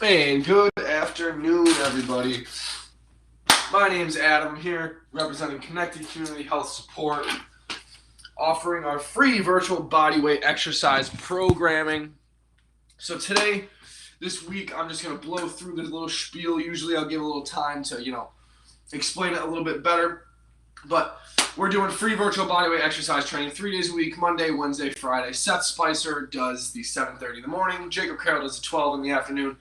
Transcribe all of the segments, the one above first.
And good afternoon, everybody. My name's Adam here, representing Connected Community Health Support, offering our free virtual bodyweight exercise programming. So today, this week, I'm just going to blow through this little spiel. Usually I'll give a little time to, explain it a little bit better. But we're doing free virtual bodyweight exercise training 3 days a week, Monday, Wednesday, Friday. Seth Spicer does the 7:30 in the morning. Jacob Carroll does the 12 in the afternoon,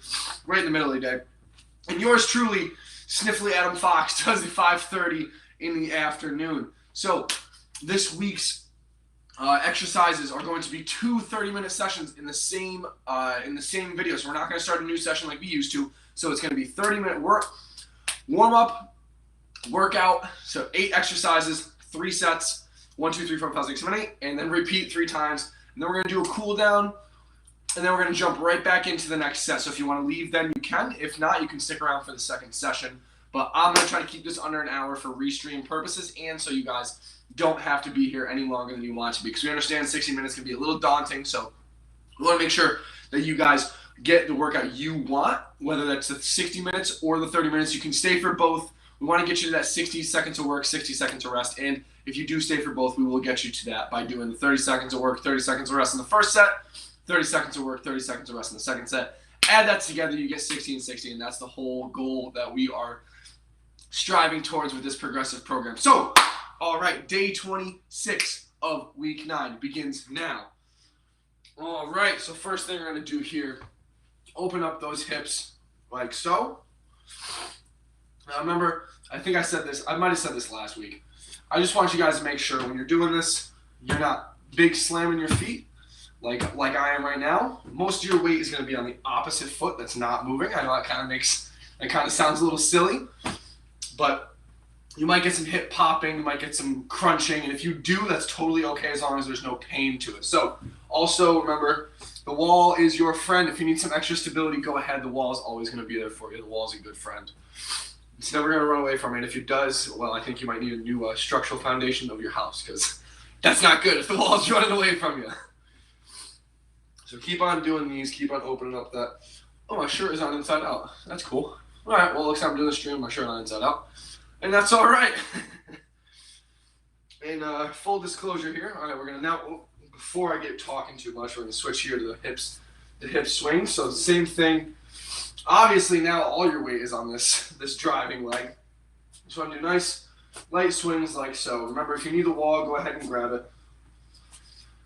right in the middle of the day. And yours truly, Sniffly Adam Fox, does the 5:30 in the afternoon. So this week's exercises are going to be two 30-minute sessions in the same video. So we're not going to start a new session like we used to. So it's going to be 30-minute warm-up, workout, so 8 exercises, 3 sets, 1, 2, 3, 4, 5, 6, 7, 8, and then repeat 3 times. And then we're going to do a cool down, and then we're going to jump right back into the next set. So if you want to leave then you can. If not, you can stick around for the second session. But I'm going to try to keep this under an hour for restream purposes and so you guys don't have to be here any longer than you want to be, because we understand 60 minutes can be a little daunting. So we want to make sure that you guys get the workout you want, whether that's the 60 minutes or the 30 minutes. You can stay for both. We want to get you to that 60 seconds of work, 60 seconds of rest. And if you do stay for both, we will get you to that by doing the 30 seconds of work, 30 seconds of rest in the first set, 30 seconds of work, 30 seconds of rest in the second set. Add that together, you get 60 and 60, and that's the whole goal that we are striving towards with this progressive program. So, all right, day 26 of week 9 begins now. All right, so first thing we're going to do here, open up those hips like so. Now remember, I think I said this, I might have said this last week. I just want you guys to make sure when you're doing this, you're not big slamming your feet like I am right now. Most of your weight is going to be on the opposite foot that's not moving. I know that kind of sounds a little silly, but you might get some hip popping, you might get some crunching, and if you do, that's totally okay as long as there's no pain to it. So also remember, the wall is your friend. If you need some extra stability, go ahead. The wall is always going to be there for you. The wall is a good friend. It's never going to run away from it. If it does, well, I think you might need a new structural foundation of your house, because that's not good if the wall's running away from you. So keep on doing these. Keep on opening up that. Oh, my shirt is on inside out. That's cool. All right, well, looks like I'm doing the stream. My shirt on inside out. And that's all right. And full disclosure here. All right, we're going to now, before I get talking too much, we're going to switch here to the hip swing. So the same thing. Obviously, now all your weight is on this driving leg. So I'm going to do nice, light swings like so. Remember, if you need the wall, go ahead and grab it.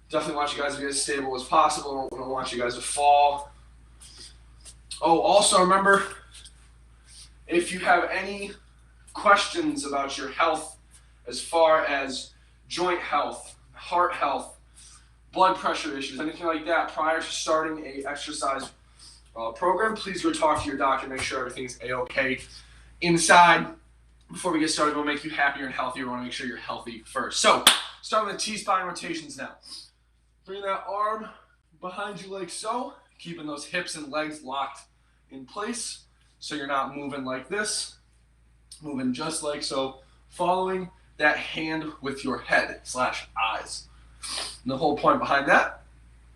Definitely want you guys to be as stable as possible. I don't want you guys to fall. Oh, also remember, if you have any questions about your health as far as joint health, heart health, blood pressure issues, anything like that, prior to starting a exercise program, please go talk to your doctor, make sure everything's a-okay inside. Before we get started, we'll make you happier and healthier. We want to make sure you're healthy first. So, start with the T-spine rotations now. Bring that arm behind you like so, keeping those hips and legs locked in place so you're not moving like this, moving just like so, following that hand with your head / eyes. And the whole point behind that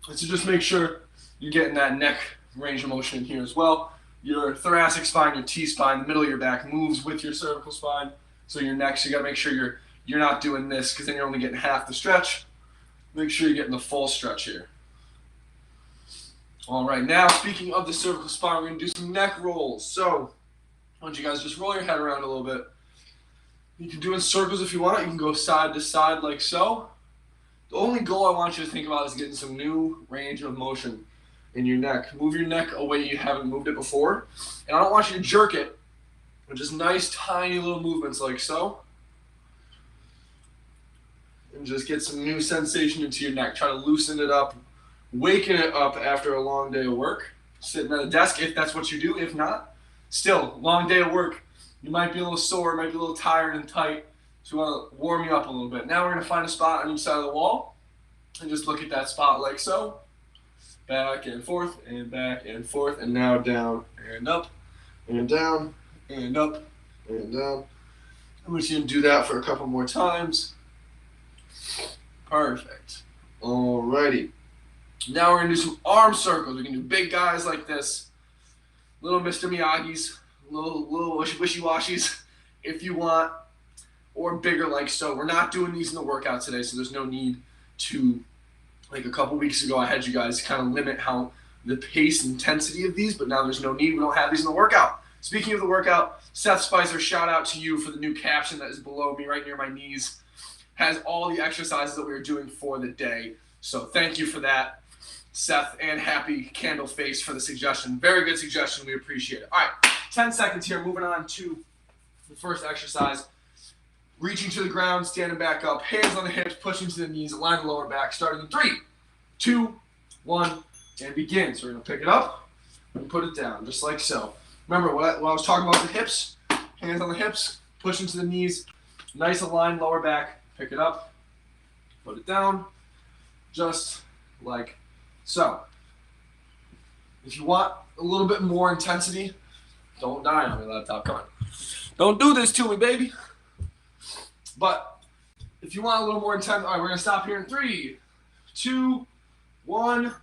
is to just make sure you're getting that neck range of motion in here as well. Your thoracic spine, your T-spine, the middle of your back moves with your cervical spine. So your neck, so you gotta make sure you're not doing this, because then you're only getting half the stretch. Make sure you're getting the full stretch here. All right, now speaking of the cervical spine, we're gonna do some neck rolls. So I want you guys to just roll your head around a little bit. You can do it in circles if you want. You can go side to side like so. The only goal I want you to think about is getting some new range of motion in your neck. Move your neck a way you haven't moved it before. And I don't want you to jerk it, but just nice tiny little movements like so. And just get some new sensation into your neck. Try to loosen it up, waking it up after a long day of work. Sitting at a desk if that's what you do. If not, still, long day of work. You might be a little sore, might be a little tired and tight. So we want to warm you up a little bit. Now we're going to find a spot on each side of the wall and just look at that spot like so. Back and forth, and back and forth, and now down and up, and down, and up, and down. I'm just going to do that for a couple more times. Perfect. Alrighty. Now we're going to do some arm circles. We can do big guys like this. little Mr. Miyagi's, little wishy-washies if you want, or bigger like so. We're not doing these in the workout today, so there's no need to, like a couple weeks ago I had you guys kind of limit how the pace and intensity of these, but now there's no need. We don't have these in the workout. Speaking of the workout, Seth Spicer, shout out to you for the new caption that is below me right near my knees. Has all the exercises that we are doing for the day. So thank you for that, Seth, and Happy Candle Face for the suggestion. Very good suggestion. We appreciate it. All right, 10 seconds here. Moving on to the first exercise. Reaching to the ground, standing back up, hands on the hips, pushing to the knees, align the lower back, starting in 3, 2, 1, and begin. So we're going to pick it up and put it down, just like so. Remember what I was talking about, the hips, hands on the hips, pushing to the knees, nice aligned lower back, pick it up, put it down, just like so. If you want a little bit more intensity, don't die on me, laptop, come on. Don't do this to me, baby. But if you want a little more intense, all right, we're going to stop here in 3, 2, 1,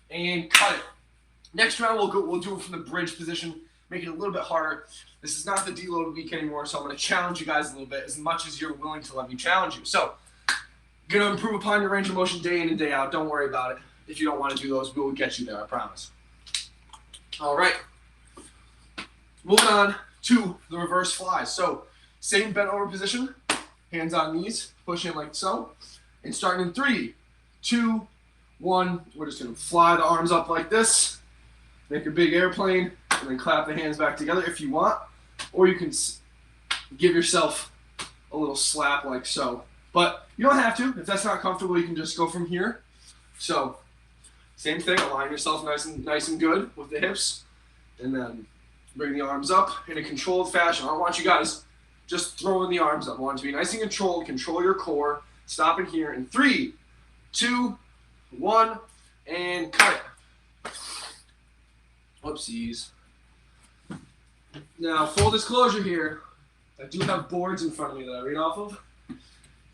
and cut it. Next round, we'll do it from the bridge position, make it a little bit harder. This is not the deload week anymore, so I'm going to challenge you guys a little bit as much as you're willing to let me challenge you. So, going to improve upon your range of motion day in and day out. Don't worry about it. If you don't want to do those, we will get you there, I promise. All right. Moving on to the reverse flies. So, same bent over position, hands on knees, push in like so, and starting in 3, 2, 1. We're just going to fly the arms up like this, make a big airplane, and then clap the hands back together if you want, or you can give yourself a little slap like so. But you don't have to. If that's not comfortable, you can just go from here. So, same thing, align yourself nice and good with the hips, and then bring the arms up in a controlled fashion. I don't want you guys just throwing the arms up. I want it to be nice and controlled. Control your core. Stop in here in 3, 2, 1, and cut it. Whoopsies. Now, full disclosure here, I do have boards in front of me that I read off of,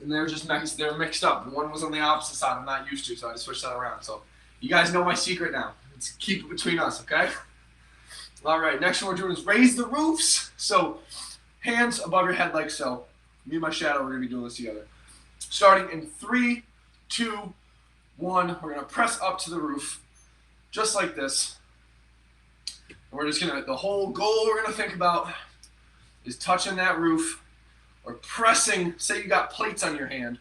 and they're just mixed up. One was on the opposite side I'm not used to, so I switched that around. So you guys know my secret now. Let's keep it between us, okay? All right, next one we're doing is raise the roofs. So hands above your head like so. Me and my shadow, we're going to be doing this together. Starting in 3, 2, 1, we're going to press up to the roof, just like this. And we're just going to, the whole goal we're going to think about is touching that roof or pressing, say you got plates on your hand,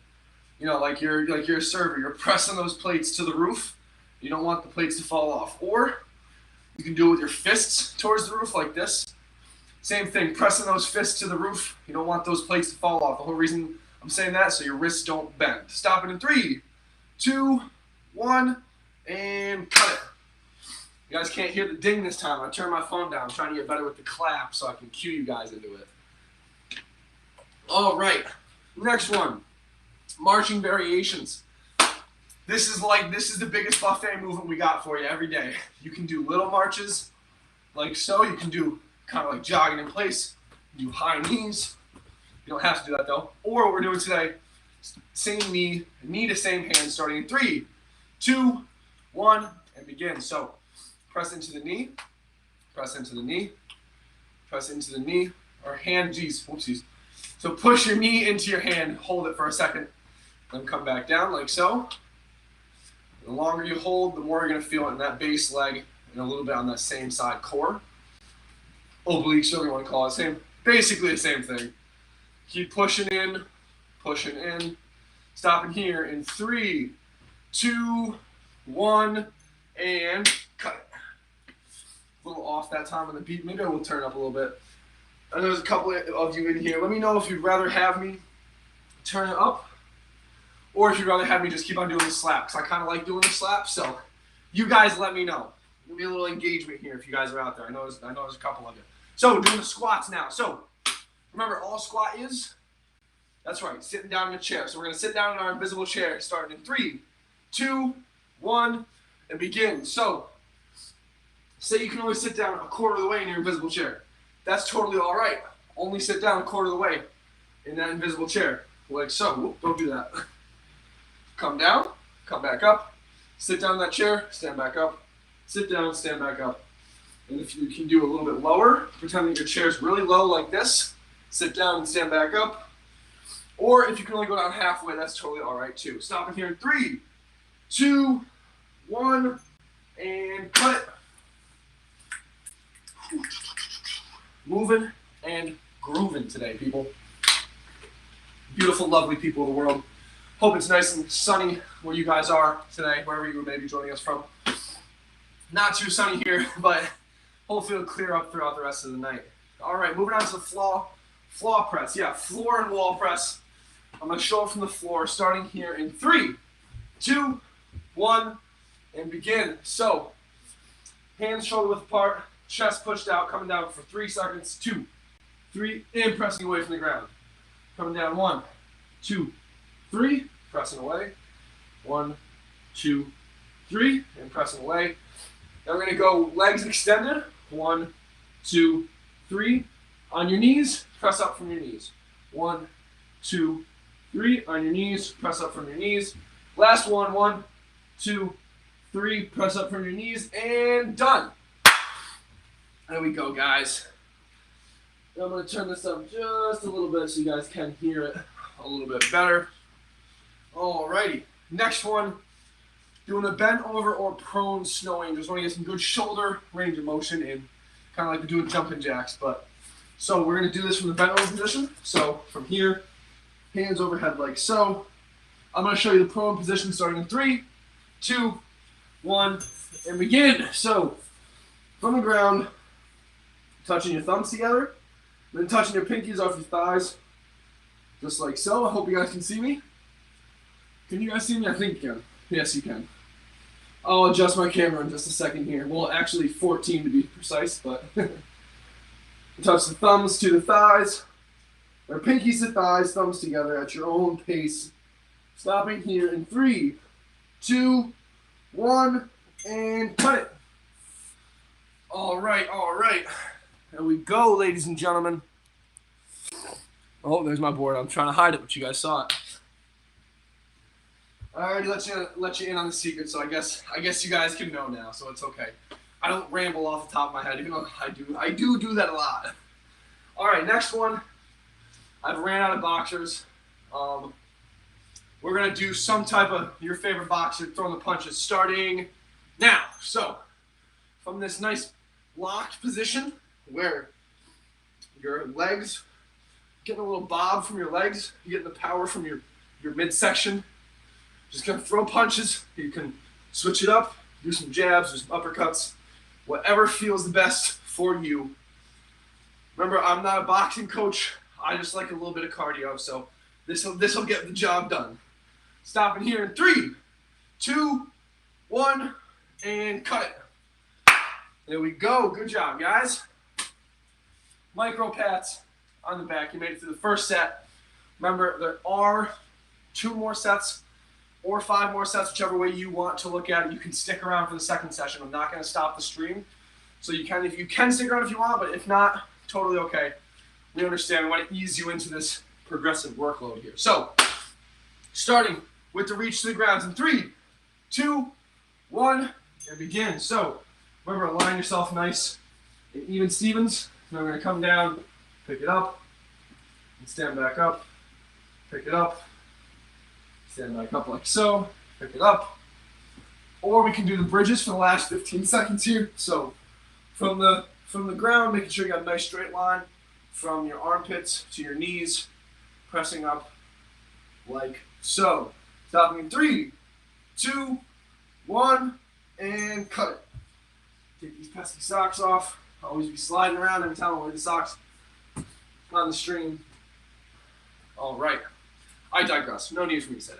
you know, like you're a server, you're pressing those plates to the roof. You don't want the plates to fall off. Or you can do it with your fists towards the roof like this. Same thing, pressing those fists to the roof. You don't want those plates to fall off. The whole reason I'm saying that so your wrists don't bend. Stop it in 3, 2, 1, and cut it. You guys can't hear the ding this time. I turned my phone down. I'm trying to get better with the clap so I can cue you guys into it. All right, next one, marching variations. This is the biggest buffet movement we got for you every day. You can do little marches like so. You can do kind of like jogging in place. You do high knees. You don't have to do that though. Or what we're doing today, same knee to same hand, starting in 3, 2, 1, and begin. So press into the knee, press into the knee, press into the knee, or hand, whoopsies. So push your knee into your hand, hold it for a second, then come back down like so. The longer you hold, the more you're going to feel it in that base leg and a little bit on that same side core. Obliques, whatever you want to call it. Basically the same thing. Keep pushing in, stopping here in 3, 2, 1, and cut it. A little off that time on the beat. Maybe I will turn up a little bit. I know there's a couple of you in here. Let me know if you'd rather have me turn it up or if you'd rather have me just keep on doing the slap, because I kind of like doing the slap. So you guys let me know. There'll be a little engagement here if you guys are out there. I know there's a couple of you. So we're doing the squats now. So remember, all squat is, that's right, sitting down in a chair. So we're going to sit down in our invisible chair, starting in 3, 2, 1, and begin. So say you can only sit down a quarter of the way in your invisible chair. That's totally all right. Only sit down a quarter of the way in that invisible chair, like so. Whoop, don't do that. Come down, come back up, sit down in that chair, stand back up, sit down, stand back up. And if you can do a little bit lower, pretend that your chair's really low like this, sit down and stand back up. Or if you can only go down halfway, that's totally all right too. Stopping here in 3, 2, 1, and cut it. Moving and grooving today, people. Beautiful, lovely people of the world. Hope it's nice and sunny where you guys are today, wherever you may be joining us from. Not too sunny here, but hopefully it'll clear up throughout the rest of the night. All right, moving on to the floor press. Yeah, floor and wall press. I'm going to show it from the floor, starting here in 3, 2, 1, and begin. So, hands shoulder width apart, chest pushed out, coming down for 3 seconds. 2, 3, and pressing away from the ground. Coming down 1, 2, 3, pressing away. 1, 2, 3, and pressing away. Now we're going to go legs extended. 1, 2, 3. On your knees, press up from your knees. 1, 2, 3. On your knees, press up from your knees. Last one. 1, 2, 3. Press up from your knees, and done. There we go, guys. I'm going to turn this up just a little bit so you guys can hear it a little bit better. Alrighty. Next one. Doing a bent over or prone snow angel. Just want to get some good shoulder range of motion in. Kind of like to do jumping jacks. So we're going to do this from the bent over position. So from here, hands overhead like so. I'm going to show you the prone position starting in 3, 2, 1, and begin. So from the ground, touching your thumbs together, then touching your pinkies off your thighs, just like so. I hope you guys can see me. Can you guys see me? I think you can. Yes, you can. I'll adjust my camera in just a second here. Well, actually 14 to be precise, but touch the thumbs to the thighs, or pinkies to thighs, thumbs together at your own pace. Stopping here in 3, 2, 1, and cut it. All right. There we go, ladies and gentlemen. Oh, there's my board. I'm trying to hide it, but you guys saw it. I already let you in on the secret, so I guess you guys can know now, so it's okay. I don't ramble off the top of my head, even though I do that a lot. All right, next one. I've ran out of boxers. We're gonna do some type of your favorite boxer throwing the punches starting now. So from this nice locked position where your legs getting a little bob from your legs, you're getting the power from your midsection. Just gonna throw punches. You can switch it up, do some jabs, do some uppercuts, whatever feels the best for you. Remember, I'm not a boxing coach. I just like a little bit of cardio, so this'll get the job done. Stopping here in 3, 2, 1, and cut it. There we go. Good job, guys. Micro pats on the back. You made it through the first set. Remember, there are 2 more sets or 5 more sets, whichever way you want to look at it. You can stick around for the second session. I'm not going to stop the stream. So you can stick around if you want, but if not, totally okay. We understand. We want to ease you into this progressive workload here. So, starting with the reach to the ground in 3, 2, 1, and begin. So, remember, align yourself nice and even Stevens. Now we're going to come down, pick it up, and stand back up, pick it up, stand back up like so, pick it up. Or we can do the bridges for the last 15 seconds here. So, from the ground, making sure you got a nice straight line from your armpits to your knees, pressing up like so. Stopping in 3, 2, 1, and cut it. Take these pesky socks off. Always be sliding around every time I wear the socks on the stream. All right. I digress. No need for me to say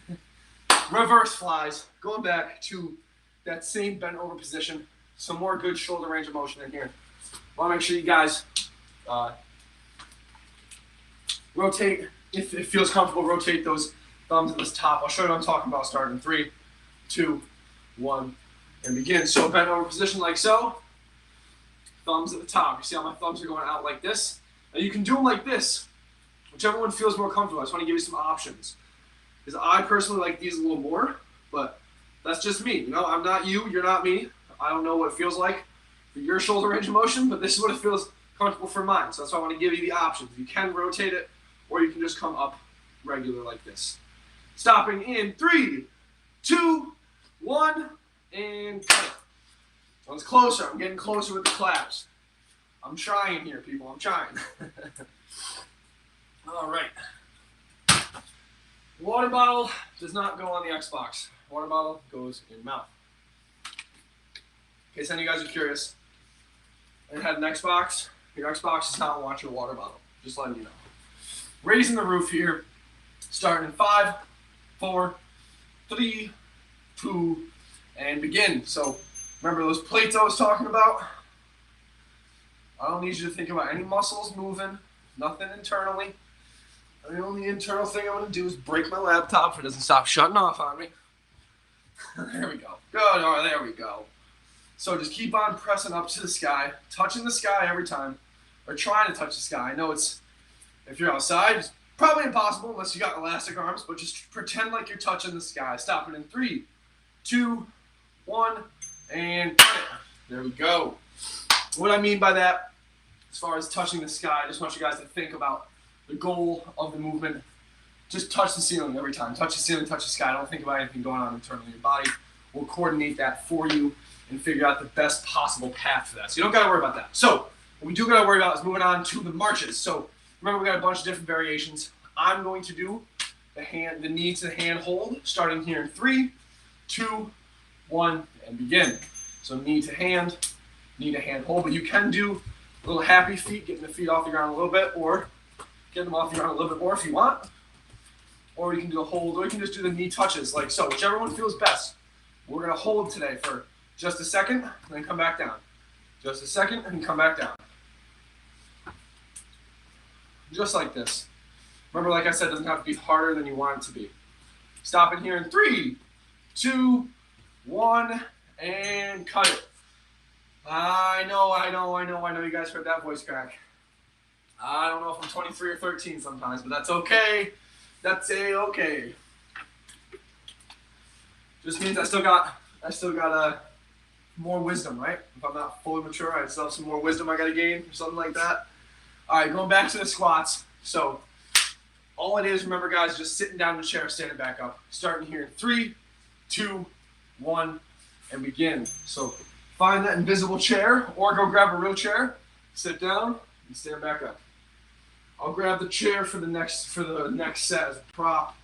that. Reverse flies. Going back to that same bent over position. Some more good shoulder range of motion in here. Want to make sure you guys rotate, if it feels comfortable, rotate those thumbs at this top. I'll show you what I'm talking about starting in 3, 2, 1, and begin. So bent over position like so. Thumbs at the top. You see how my thumbs are going out like this? Now you can do them like this, whichever one feels more comfortable. I just want to give you some options. Because I personally like these a little more, but that's just me. You know, I'm not you, you're not me. I don't know what it feels like for for your shoulder range of motion, but this is what it feels comfortable for mine. So that's why I want to give you the options. You can rotate it, or you can just come up regular like this. Stopping in 3, 2, 1, and cut it. One's closer. I'm getting closer with the claps. I'm trying here, people. I'm trying. All right. Water bottle does not go on the Xbox. Water bottle goes in mouth. In case any of you guys are curious, and had an Xbox, your Xbox does not want your water bottle. Just letting you know. Raising the roof here, starting in 5, 4, 3, 2, and begin. So remember those plates I was talking about? I don't need you to think about any muscles moving, nothing internally. The only internal thing I'm going to do is break my laptop if it doesn't stop shutting off on me. There we go. Good. All right, there we go. So just keep on pressing up to the sky, touching the sky every time, or trying to touch the sky. I know it's, if you're outside, it's probably impossible unless you got elastic arms, but just pretend like you're touching the sky. Stopping in 3, 2, 1, and cut it. There we go. What I mean by that, as far as touching the sky, I just want you guys to think about the goal of the movement. Just touch the ceiling every time. Touch the ceiling, touch the sky. Don't think about anything going on internally in your body. We'll coordinate that for you and figure out the best possible path for that. So you don't got to worry about that. So what we do got to worry about is moving on to the marches. So remember, we got a bunch of different variations. I'm going to do the knee to the hand hold, starting here in 3, 2, 1, and begin. So knee to hand hold. But you can do a little happy feet, getting the feet off the ground a little bit, or get them off the ground a little bit more if you want. Or you can do a hold, or you can just do the knee touches like so, whichever one feels best. We're going to hold today for just a second, and then come back down. Just a second, and then come back down. Just like this. Remember, like I said, it doesn't have to be harder than you want it to be. Stopping here in 3, 2, 1, and cut it. I know you guys heard that voice crack. I don't know if I'm 23 or 13 sometimes, but that's okay. That's okay. Just means I still got more wisdom, right? If I'm not fully mature, I still have some more wisdom I got to gain or something like that. All right, going back to the squats. So all it is, remember guys, just sitting down in the chair, standing back up. Starting here in 3, 2, 1, and begin. So find that invisible chair or go grab a real chair, sit down, and stand back up. I'll grab the chair for the next set as a prop.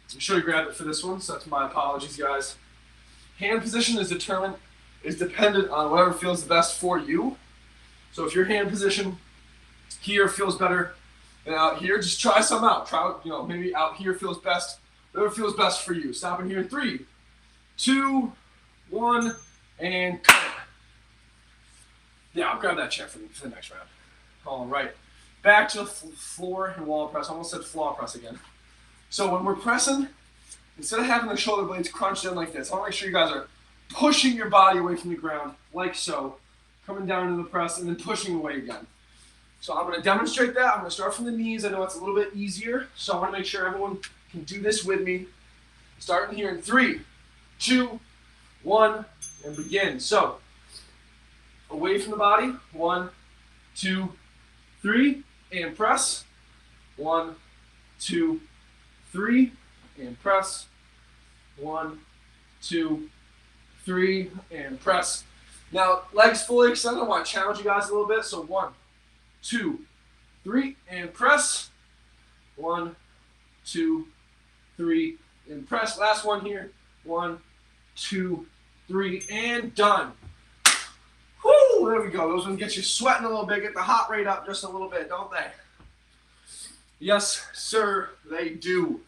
I should have grabbed it for this one, so that's my apologies, guys. Hand position is dependent on whatever feels the best for you. So if your hand position here feels better than out here, just try some out. Try, maybe out here feels best. Whatever feels best for you. Stopping here in 3, 2, 1, and cut it. Yeah, I'll grab that chair for the next round. All right. Back to the floor and wall press. I almost said floor press again. So when we're pressing, instead of having the shoulder blades crunched in like this, I want to make sure you guys are pushing your body away from the ground, like so, coming down into the press, and then pushing away again. So I'm going to demonstrate that. I'm going to start from the knees. I know it's a little bit easier, so I want to make sure everyone can do this with me. Starting here in 3, 2, 1, and begin. So away from the body, 1, 2, 3, and press. 1, 2, 3, and press. 1, 2, 3, and press. Now, legs fully extended. I want to challenge you guys a little bit. So 1, 2, 3, and press. 1, 2, 3, and press. Last one here. 1, 2, 3, and done. Woo! There we go. Those ones get you sweating a little bit, get the heart rate up just a little bit, don't they? Yes, sir, they do.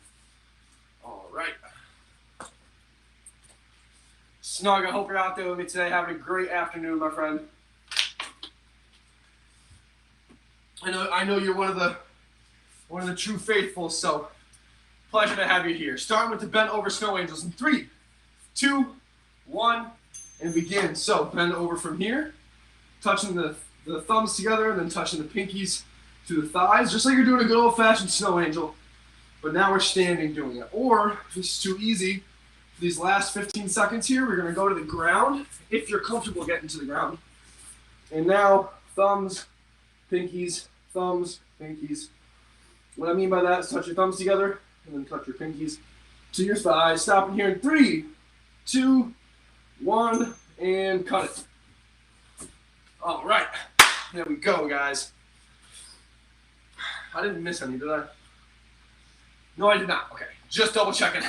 All right. Snug, I hope you're out there with me today, having a great afternoon, my friend. I know you're one of the true faithful, so pleasure to have you here. Starting with the bent over snow angels in 3, 2, 1, and begin. So bend over from here, touching the thumbs together, and then touching the pinkies to the thighs, just like you're doing a good old-fashioned snow angel. But now we're standing doing it. Or if this is too easy, for these last 15 seconds here, we're going to go to the ground. If you're comfortable getting to the ground, And now, thumbs, pinkies, thumbs, pinkies. What I mean by that is touch your thumbs together and then touch your pinkies to your thighs. Stopping here in 3, 2, 1, and cut it. All right, there we go, guys. I didn't miss any, did I? No, I did not. Okay, just double checking.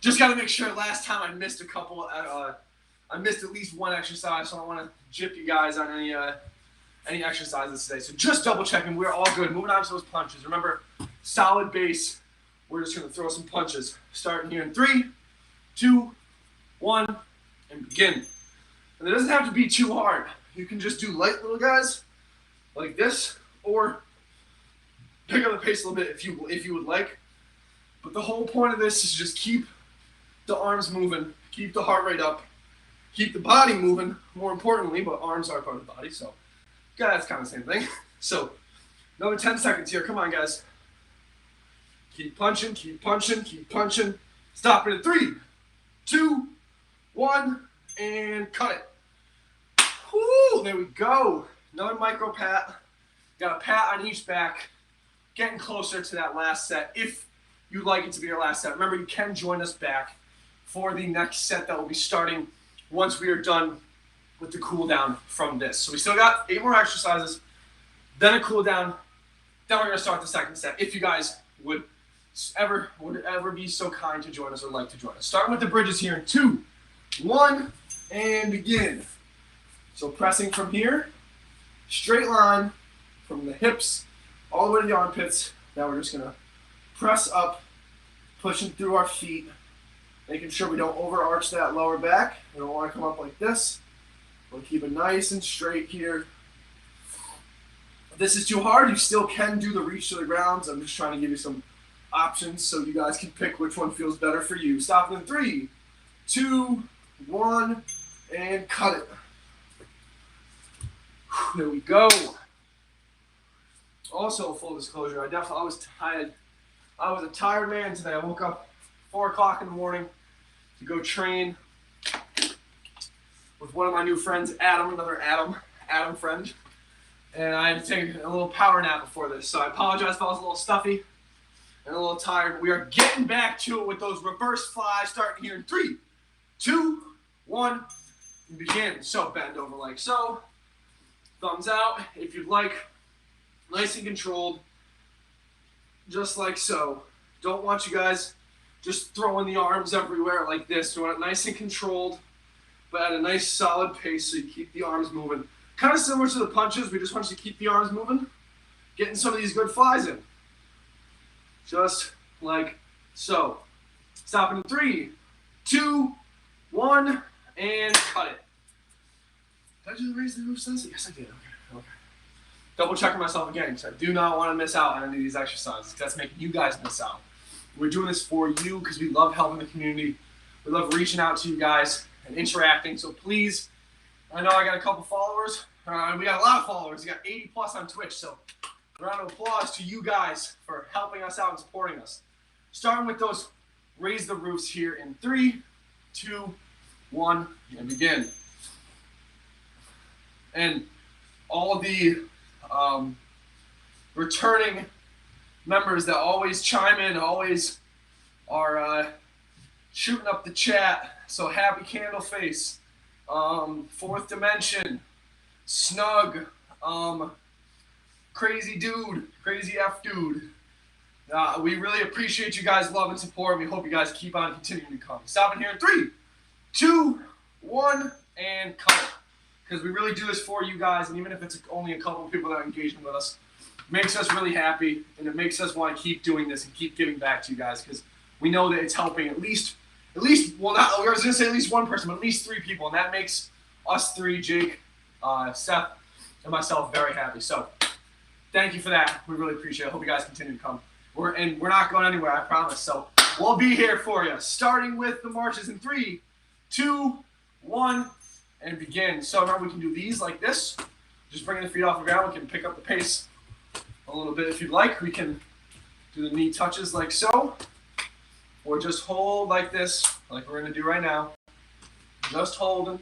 Just got to make sure. Last time I missed a couple. I missed at least one exercise, so I don't want to jip you guys on any exercises today. So just double checking. We're all good. Moving on to those punches. Remember, solid base. We're just going to throw some punches. Starting here in 3, 2, 1, and begin. And it doesn't have to be too hard. You can just do light little guys like this, or pick up the pace a little bit if you would like. But the whole point of this is just keep the arms moving, keep the heart rate up, keep the body moving, more importantly, but arms are part of the body, so yeah, that's kind of the same thing. So another 10 seconds here. Come on, guys. Keep punching, keep punching, keep punching. Stop it at 3, 2, 1, and cut it. Woo, there we go. Another micro pat. Got a pat on each back. Getting closer to that last set if you'd like it to be your last set. Remember, you can join us back for the next set that will be starting once we are done with the cool down from this. So we still got 8 more exercises, then a cool down, then we're going to start the second set if you guys would ever be so kind to join us or like to join us. Starting with the bridges here in 2, 1, and begin. So pressing from here, straight line from the hips all the way to the armpits. Now we're just going to press up, pushing through our feet, making sure we don't overarch that lower back. We don't want to come up like this. We'll keep it nice and straight here. If this is too hard, you still can do the reach to the grounds. I'm just trying to give you some options so you guys can pick which one feels better for you. Stop in 3, 2, 1, and cut it. There we go. Also, full disclosure, I was tired. I was a tired man today. I woke up 4 o'clock in the morning to go train with one of my new friends, Adam, another Adam friend. And I had to take a little power nap before this. So I apologize if I was a little stuffy and a little tired. We are getting back to it with those reverse flies starting here in 3, 2, 1, and begin. So bend over like so. Thumbs out if you'd like. Nice and controlled. Just like so. Don't want you guys just throwing the arms everywhere like this. You want it nice and controlled, but at a nice solid pace so you keep the arms moving. Kind of similar to the punches. We just want you to keep the arms moving. Getting some of these good flies in. Just like so. Stopping in 3, 2, 1, and cut it. Did I just raise the roof sensor? Yes, I did. Okay. Double checking myself again because I do not want to miss out on any of these exercises because that's making you guys miss out. We're doing this for you because we love helping the community. We love reaching out to you guys and interacting. So please, I know I got a couple followers. We got a lot of followers. We got 80 plus on Twitch. So a round of applause to you guys for helping us out and supporting us. Starting with those raise the roofs here in 3, 2, 1, and begin. And all the returning members that always chime in, always are shooting up the chat. So Happy Candle Face, Fourth Dimension, Snug, Crazy Dude, Crazy F Dude. We really appreciate you guys' love and support. We hope you guys keep on continuing to come. Stopping here in 3, 2, 1, and cut it. Because we really do this for you guys, and even if it's only a couple of people that are engaging with us, it makes us really happy, and it makes us want to keep doing this and keep giving back to you guys, because we know that it's helping at least, well, not, I was going to say at least one person, but at least 3 people, and that makes us 3, Jake, Seth, and myself, very happy. So, thank you for that. We really appreciate it. I hope you guys continue to come. We're not going anywhere, I promise. So, we'll be here for you, starting with the marches in 3, 2, 1, and begin. So remember, we can do these like this. Just bringing the feet off the ground. We can pick up the pace a little bit if you'd like. We can do the knee touches like so. Or just hold like this, like we're going to do right now. Just holding,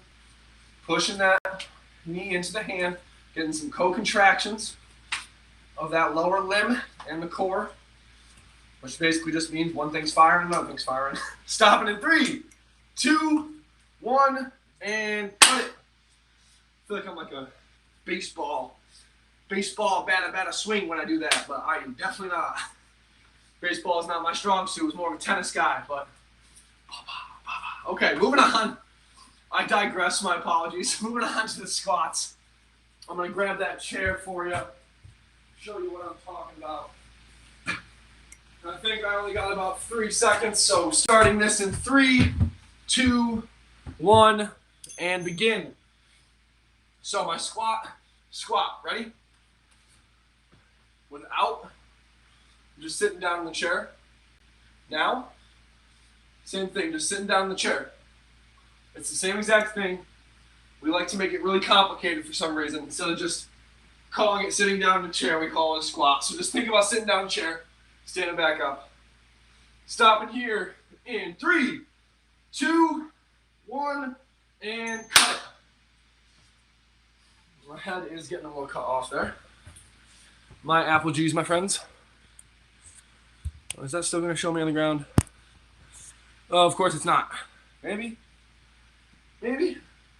pushing that knee into the hand, getting some co-contractions of that lower limb and the core, which basically just means one thing's firing, another thing's firing. Stopping in 3, 2, 1, and cut it. I feel like I'm like a baseball batter swing when I do that, but I am definitely not. Baseball is not my strong suit. It's more of a tennis guy, but okay, moving on. I digress, my apologies. Moving on to the squats. I'm gonna grab that chair for you, show you what I'm talking about. I think I only got about 3 seconds, so starting this in 3, 2, 1, and begin. So my squat, ready? Without, just sitting down in the chair. Now, same thing, just sitting down in the chair. It's the same exact thing. We like to make it really complicated for some reason. Instead of just calling it sitting down in the chair, we call it a squat. So just think about sitting down in the chair, standing back up. Stopping here in 3, 2, 1, and cut it. My head is getting a little cut off there. My apple juice, my friends. Is that still going to show me on the ground? Oh, of course it's not. Maybe? Maybe?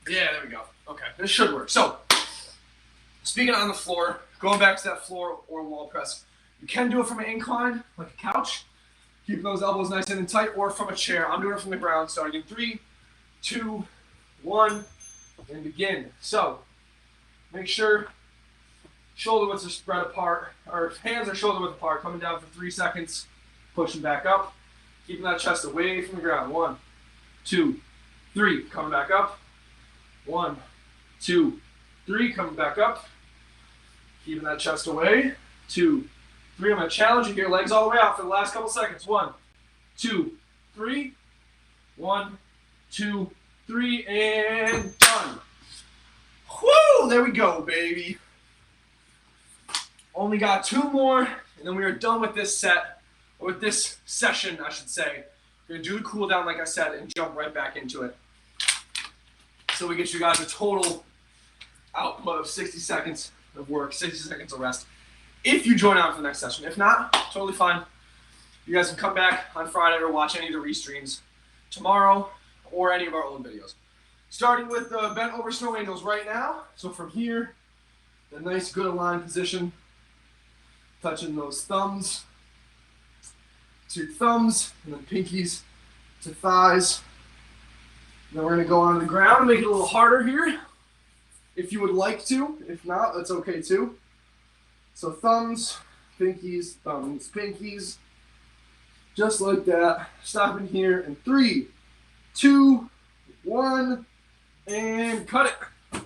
Yeah, there we go. Okay, this should work. So, speaking on the floor, going back to that floor or wall press, you can do it from an incline, like a couch, keeping those elbows nice and tight, or from a chair. I'm doing it from the ground, starting in 3, 2, 1, and begin. So, make sure shoulder widths are spread apart, or hands are shoulder width apart, coming down for 3 seconds, pushing back up, keeping that chest away from the ground. 1, 2, 3, coming back up. 1, 2, 3, coming back up. Keeping that chest away. 2, 3. I'm going to challenge you here. Legs all the way out for the last couple seconds. 1, 2, 3. 1, 2, 3, and done. Woo! There we go, baby. Only got 2 more, and then we are done with this set, or with this session, I should say. We're going to do the cool down, like I said, and jump right back into it. So we get you guys a total output of 60 seconds of work, 60 seconds of rest. If you join out for the next session. If not, totally fine. You guys can come back on Friday or watch any of the restreams tomorrow or any of our old videos. Starting with the bent over snow angels right now. So from here, the nice good aligned position, touching those thumbs to thumbs, and then pinkies to thighs. Then we're going to go onto the ground and make it a little harder here, if you would like to. If not, that's okay too. So thumbs, pinkies, thumbs, pinkies. Just like that. Stopping here in 3, 2, 1, and cut it. There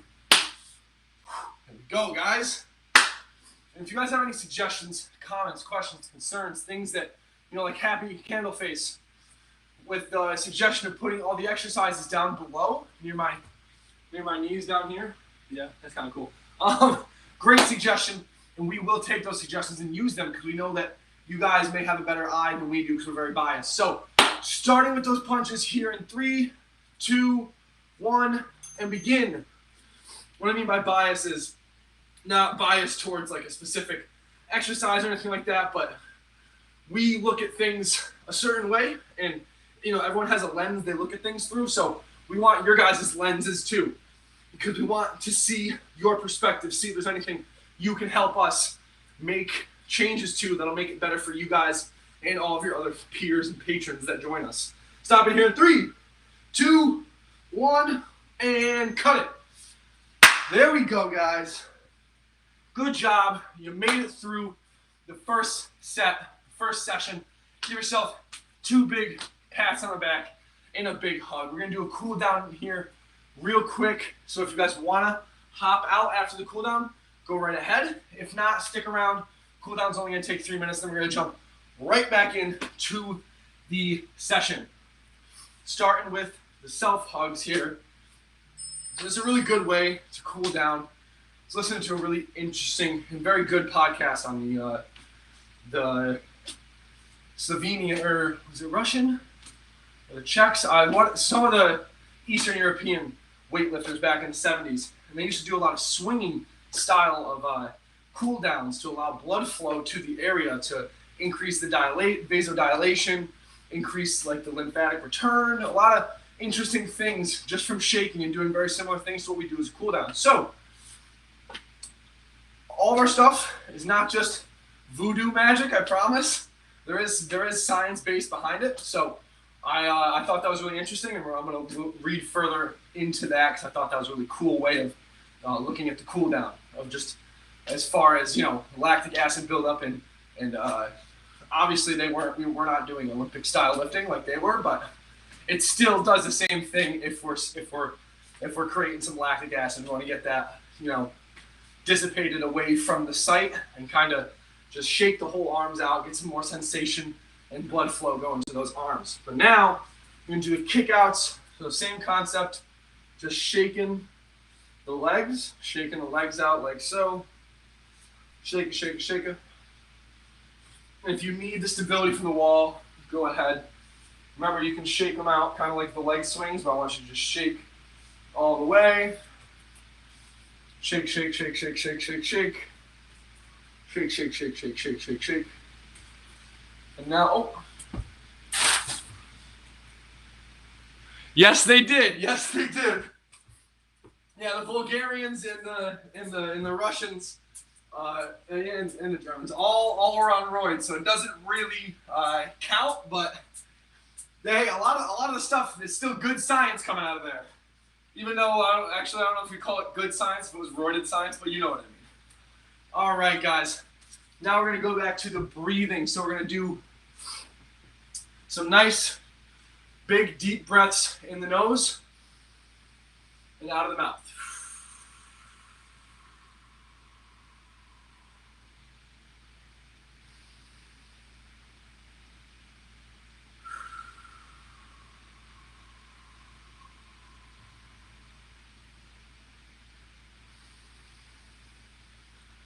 we go, guys. And if you guys have any suggestions, comments, questions, concerns, things that, like Happy Candle Face, with the suggestion of putting all the exercises down below, near my knees down here. Yeah, that's kind of cool. Great suggestion, and we will take those suggestions and use them because we know that you guys may have a better eye than we do because we're very biased. So, starting with those punches here in 3, 2, 1, and begin. What I mean by bias is not bias towards like a specific exercise or anything like that, but we look at things a certain way, and everyone has a lens they look at things through, so we want your guys' lenses too, because we want to see your perspective, see if there's anything you can help us make changes to that'll make it better for you guys and all of your other peers and patrons that join us. Stop it here in 3, 2, 1, and cut it. There we go, guys. Good job. You made it through the first set, first session. Give yourself 2 big pats on the back and a big hug. We're going to do a cool down here real quick. So if you guys want to hop out after the cool down, go right ahead. If not, stick around. Cool down's only going to take 3 minutes. Then we're going to jump right back into the session. Starting with the self hugs here. So this is a really good way to cool down. I was listening to a really interesting and very good podcast on the Slovenian, or was it Russian? Or the Czechs? Some of the Eastern European weightlifters back in the 70s. And they used to do a lot of swinging style of cool downs to allow blood flow to the area to increase the vasodilation, increase like the lymphatic return, a lot of interesting things just from shaking and doing very similar things to what we do as a cool down. So all of our stuff is not just voodoo magic, I promise. There is science based behind it. So I thought that was really interesting, and I'm going to read further into that because I thought that was a really cool way of looking at the cool down of just as far as, you know, lactic acid buildup and obviously we're not doing Olympic style lifting like they were, but it still does the same thing if we're creating some lactic acid. We want to get that, you know, dissipated away from the site and kind of just shake the whole arms out, get some more sensation and blood flow going to those arms. But now we're going to do kickouts. So same concept, just shaking the legs out like so. Shake it, shake it, shake it. And if you need the stability from the wall, go ahead. Remember, you can shake them out kind of like the leg swings, but I want you to just shake all the way. Shake, shake, shake, shake, shake, shake, shake. Shake, shake, shake, shake, shake, shake, shake. And now, oh. Yes, they did. Yes, they did. Yeah, the Bulgarians and the Russians and the Germans all were on roids, so it doesn't really count. But a lot of the stuff is still good science coming out of there. Even though I don't know if we call it good science, if it was roided science, but you know what I mean. All right, guys. Now we're going to go back to the breathing. So we're going to do some nice, big, deep breaths in the nose and out of the mouth.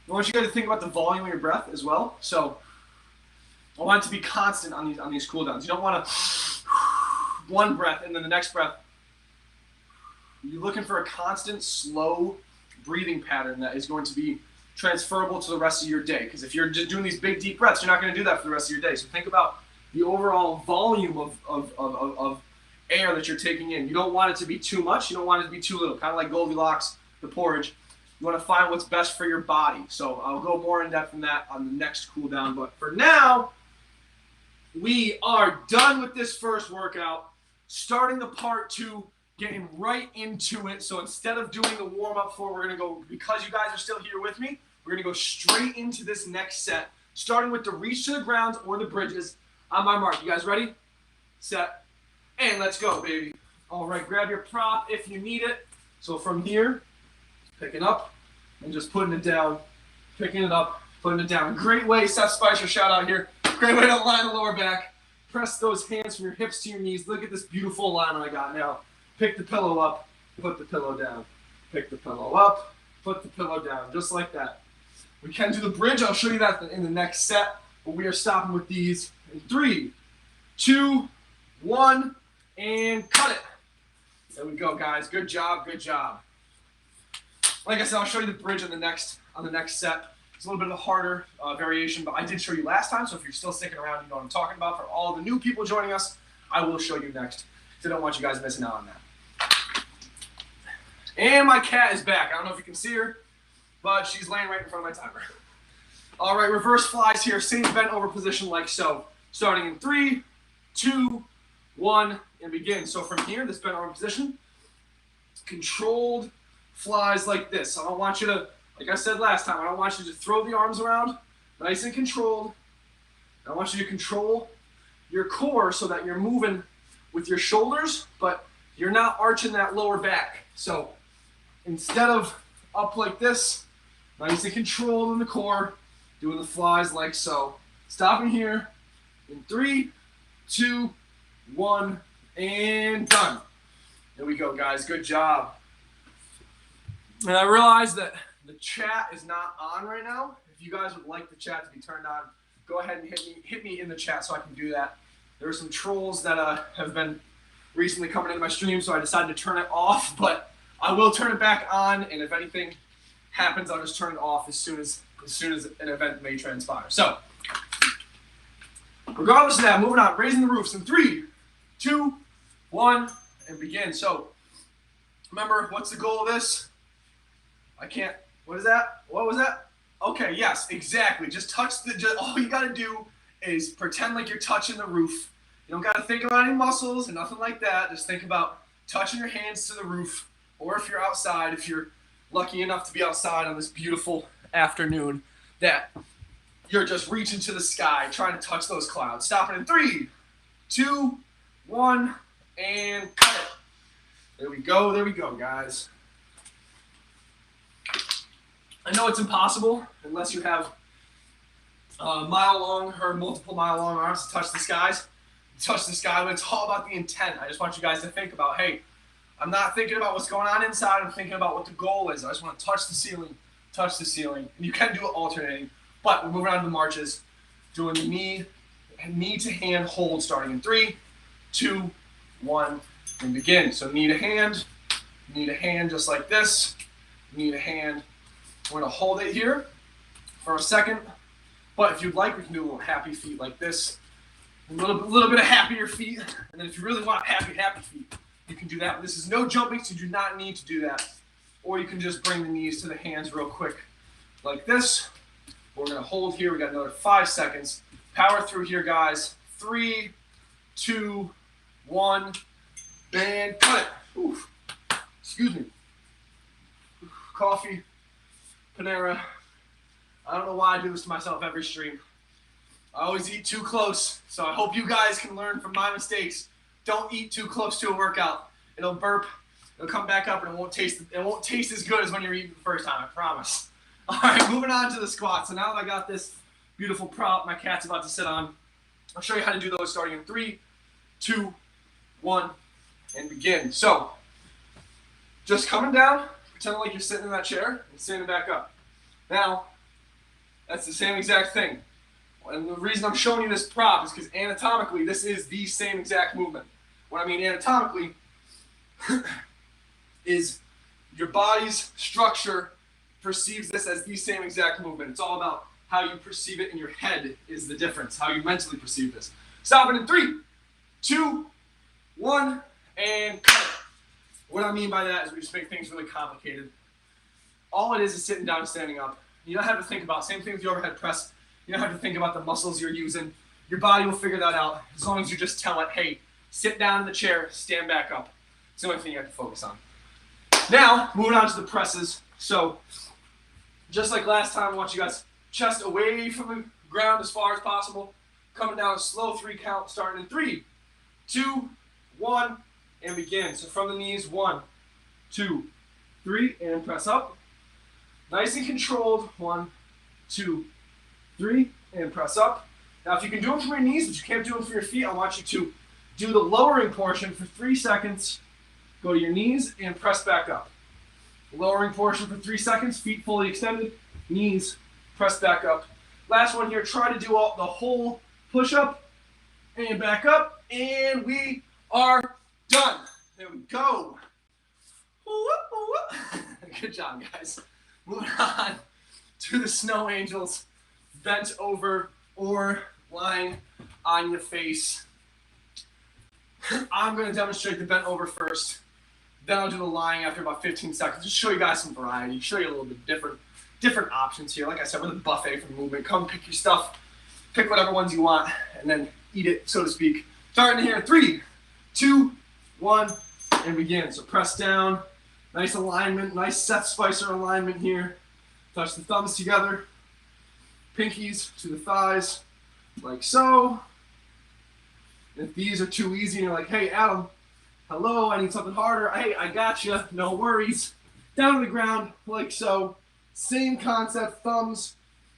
I want you guys to think about the volume of your breath as well. So I want it to be constant on these cool downs. You don't want to one breath and then the next breath. You're looking for a constant, slow breathing pattern that is going to be transferable to the rest of your day. Because if you're just doing these big, deep breaths, you're not going to do that for the rest of your day. So think about the overall volume of air that you're taking in. You don't want it to be too much. You don't want it to be too little. Kind of like Goldilocks, the porridge. You want to find what's best for your body. So I'll go more in depth in that on the next cool down. But for now, we are done with this first workout. Starting the part 2, getting right into it. So instead of doing the warm up for, we're going to go, because you guys are still here with me, we're going to go straight into this next set, starting with the reach to the ground or the bridges. On my mark. You guys ready? Set. And let's go, baby. All right, grab your prop if you need it. So from here, picking up and just putting it down, picking it up, putting it down. Great way, Seth Spicer, shout out here. Great way to line the lower back. Press those hands from your hips to your knees. Look at this beautiful alignment I got now. Pick the pillow up, put the pillow down. Pick the pillow up, put the pillow down, just like that. We can do the bridge. I'll show you that in the next set, but we are stopping with these in 3, 2, 1, and cut it. There we go, guys. Good job, good job. Like I said, I'll show you the bridge on the next set. It's a little bit of a harder variation, but I did show you last time, so if you're still sticking around, you know what I'm talking about. For all the new people joining us, I will show you next. So I don't want you guys missing out on that. And my cat is back. I don't know if you can see her, but she's laying right in front of my timer. All right, reverse flies here. Same bent over position like so. Starting in 3, 2, 1, and begin. So from here, this bent over position, controlled flies like this. I don't want you to, like I said last time, I don't want you to throw the arms around, nice and controlled. I want you to control your core so that you're moving with your shoulders, but you're not arching that lower back. So instead of up like this, nice and controlled in the core, doing the flies like so. Stopping here in 3, 2, 1, and done. There we go, guys. Good job. And I realize that the chat is not on right now. If you guys would like the chat to be turned on, go ahead and hit me in the chat so I can do that. There are some trolls that have been recently coming into my stream, so I decided to turn it off. But I will turn it back on, and if anything happens, I'll just turn it off as soon as an event may transpire. So, regardless of that, moving on, raising the roofs in 3, 2, 1, and begin. So, remember, what's the goal of this? What is that? What was that? Okay, yes, exactly. Just touch all you gotta do is pretend like you're touching the roof. You don't gotta think about any muscles and nothing like that. Just think about touching your hands to the roof, or if you're outside, if you're lucky enough to be outside on this beautiful afternoon, that you're just reaching to the sky, trying to touch those clouds. Stopping in 3, 2, 1, and cut it. There we go, guys. I know it's impossible unless you have mile-long or multiple-mile-long arms to touch the sky, but it's all about the intent. I just want you guys to think about, hey, I'm not thinking about what's going on inside. I'm thinking about what the goal is. I just want to touch the ceiling. And you can do it alternating, but we're moving on to the marches, doing the knee to hand hold, starting in 3, 2, 1, and begin. So knee to hand just like this, knee to hand. We're going to hold it here for a second, but if you'd like, we can do a little happy feet like this, a little bit of happier feet, and then if you really want happy feet, you can do that. This is no jumping, so you do not need to do that. Or you can just bring the knees to the hands real quick like this. We're going to hold here. We got another 5 seconds. Power through here, guys. 3, 2, 1, and cut it. Oof. Excuse me. Coffee, Panera. I don't know why I do this to myself every stream. I always eat too close, so I hope you guys can learn from my mistakes. Don't eat too close to a workout. It'll burp. It'll come back up, and it won't taste as good as when you're eating the first time. I promise. All right, moving on to the squats. So now that I got this beautiful prop my cat's about to sit on, I'll show you how to do those starting in 3, 2, 1, and begin. So, just coming down, pretending like you're sitting in that chair, and standing back up. Now, that's the same exact thing. And the reason I'm showing you this prop is because anatomically, this is the same exact movement. What I mean anatomically is your body's structure perceives this as the same exact movement. It's all about how you perceive it in your head is the difference, how you mentally perceive this. Stopping in 3, 2, 1, and cut it. What I mean by that is we just make things really complicated. All it is sitting down and standing up. You don't have to think about, same thing with the overhead press. You don't have to think about the muscles you're using. Your body will figure that out as long as you just tell it, hey, sit down in the chair, stand back up. It's the only thing you have to focus on. Now, moving on to the presses. So, just like last time, I want you guys chest away from the ground as far as possible. Coming down a slow 3 count, starting in 3, 2, 1, and begin. So from the knees, 1, 2, 3, and press up. Nice and controlled, 1, 2, 3, and press up. Now if you can do it from your knees, but you can't do it from your feet, I want you to do the lowering portion for 3 seconds. Go to your knees and press back up. Lowering portion for 3 seconds, feet fully extended, knees, press back up. Last one here, try to do the whole push-up and back up, and we are done. There we go. Good job, guys. Moving on to the snow angels, bent over or lying on your face. I'm going to demonstrate the bent over first. Then I'll do the lying after about 15 seconds. Just show you guys some variety, show you a little bit different options here. Like I said, we're the buffet for movement. Come pick your stuff, pick whatever ones you want, and then eat it, so to speak. Starting here, 3, 2, 1, and begin. So press down, nice alignment, nice Seth Spicer alignment here. Touch the thumbs together, pinkies to the thighs, like so. If these are too easy and you're like, hey, Adam, hello, I need something harder. Hey, I got you, no worries. Down to the ground, like so. Same concept, thumbs,